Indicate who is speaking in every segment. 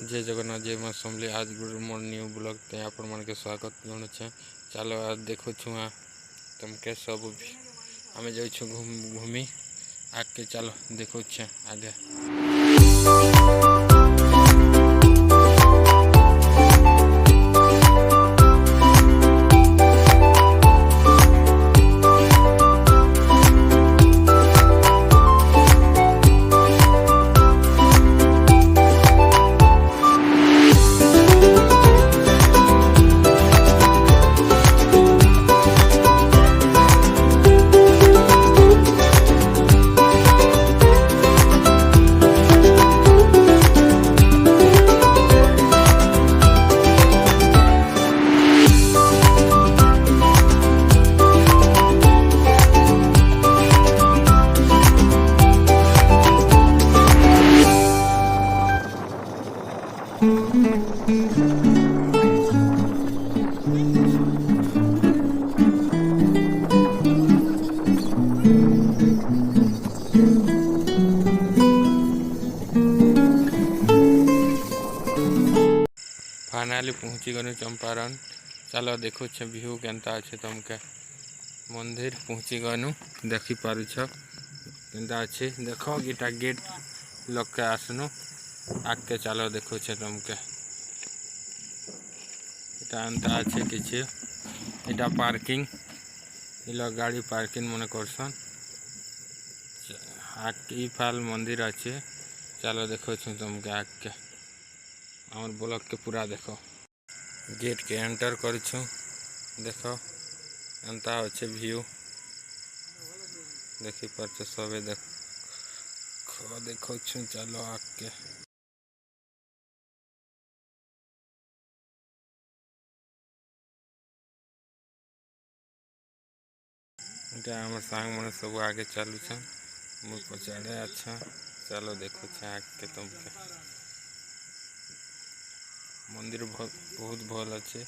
Speaker 1: जय जगन्नाथ जय माँ समली। आज गुड मॉर्निंग न्यू ब्लॉग ते आपण मन के स्वागत जनाऊे। चलो आज देखु छुआ तुमके सब आम जाऊँ घूमी आगे चलो देखु आगे। फाइनाली पहुँची गलु चंपारण। चलो देखु व्यू केनता अच्छे तुमके मंदिर पहुँची गनु देखी पारुछ केनता अच्छे देख गीटा गेट लग के आसनु आगे चलो देखु तुमके इटा एंता अच्छे किसी इटा पार्किंग इला गाड़ी पार्किंग मन करसन आगे फाल मंदिर अच्छे। चलो देखो तुमके आगे आम ब्लॉक के पूरा देखो गेट के एंटर करूँ देखो एंता अच्छे व्यू देखी पार्छ सबे देखो चलो आगे आम सांग मैंने सब आगे चलू मुझ पचाड़े। अच्छा चलो देखो आगे तुमके मंदिर बहुत भल अच्छे।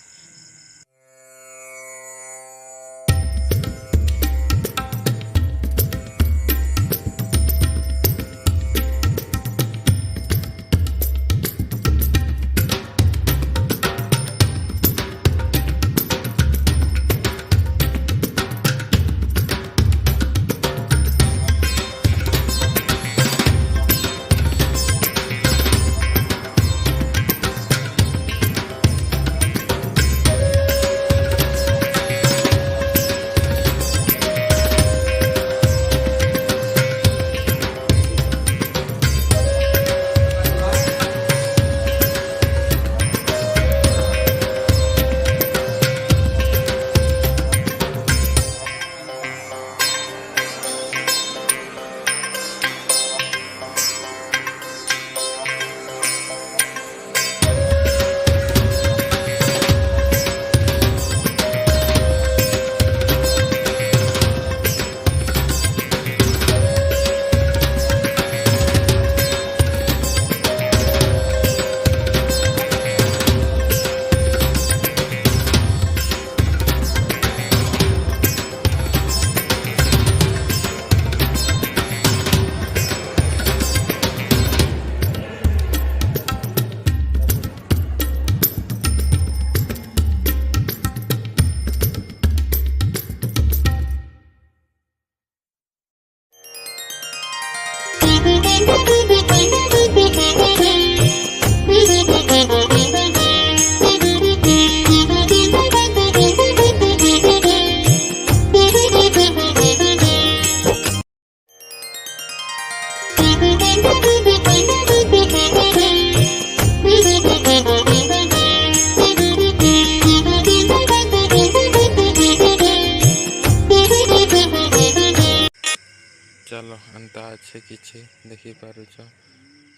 Speaker 1: चलो एंता अच्छे किसी देखी पारुछ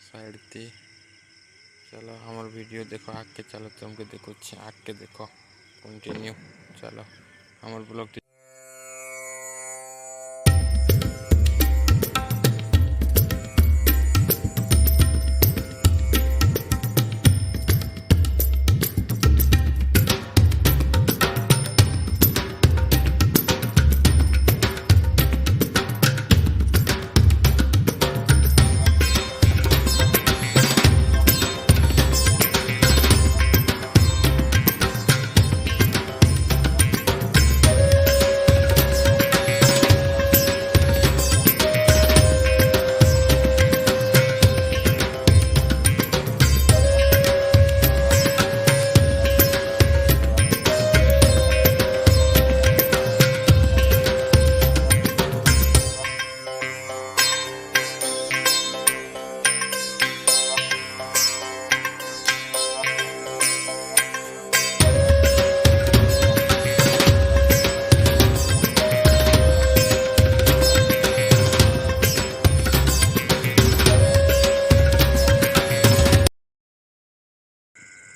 Speaker 1: साइड थी। चलो हमार वीडियो देखो आगे चलो तुमके देखो आगे देखो कंटिन्यू। चलो हमार ब्लॉग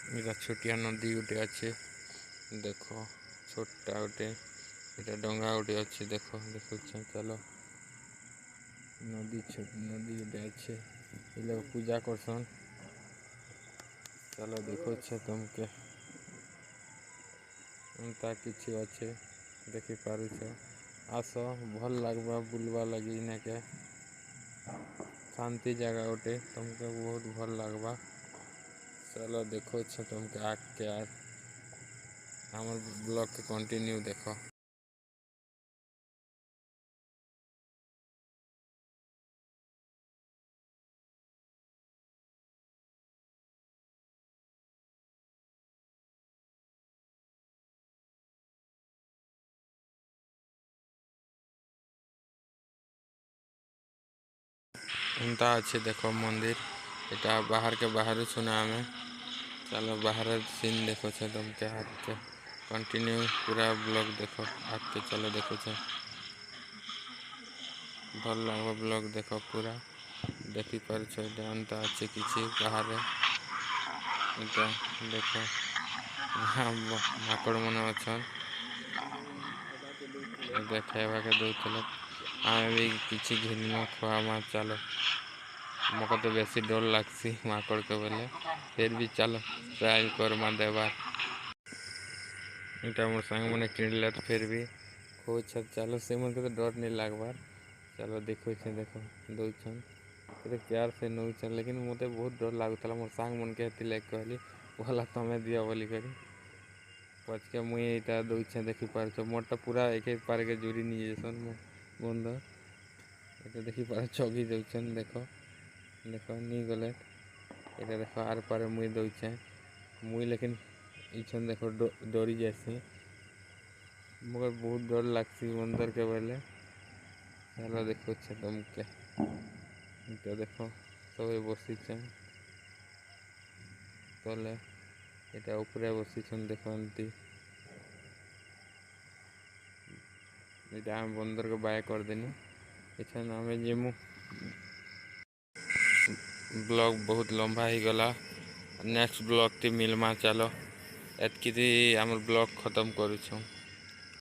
Speaker 1: इटा छोटिया नदी गोटे अच्छे देख छोटा गोटे इटा डंगा गोटे अच्छे देख देखुच चलो नदी नदी गोटे अच्छे लोग पूजा करसन चलो देखुच तुमके एंता किसी अच्छे देखी पारुछ आस भल लगवा बुलवा लगी इनके शांति जगह गोटे तुमके बहुत भल लगवा चलो देखो तुमके आगे हमर ब्लॉग के कंटिन्यू देखो। एंता अच्छे देखो मंदिर इटा बाहर के बाहर सुना हमें चलो बाहर सीन देखो तुमके हाथ के कंटिन्यू पूरा ब्लॉग देखो आगे चलो देखो भल लगे ब्लॉग देखो पूरा देखी पारुछ एंता अच्छे किसी बाहर एंता देखो माकड़ मन अच्छा खावा के दौले आम भी किसी घिन खुआ चलो मको तो बेसी डर लगसी माकड़ के बोले फिर भी चलो ट्राई करमा देवार इटा मोर सांग मैंने किणले तो फिर भी खोज चलो से मन के तो डर नहीं लगवार चलो देखो देखो दौन प्यार से नौन लेकिन मत बहुत डर लगुला मोर सांग मन के कहली भला तमें दिया बोली करी पचके मुई यहाँ दौचे देखी पार्छ मोरटा पूरा एक पार के जुरी नहीं जासन बंद ये देखी पार चगी दौन देख देख नहीं गले ये देख आर पारे मुई दौचे मुई लेकिन इछन देख डरी जासी मगर बहुत डर लगसी बंदर के बेले चलो देखो तुमके तो देखो सब बसी तले यहाँ उपरे बसी देखती इटा आम बंदर को बाय कर देनी इछन आम जीमु ब्लॉग बहुत लंबा ही गला नेक्स्ट ब्लॉग ती मिलमा चलो एतकी आम ब्लॉग खत्म करूँ।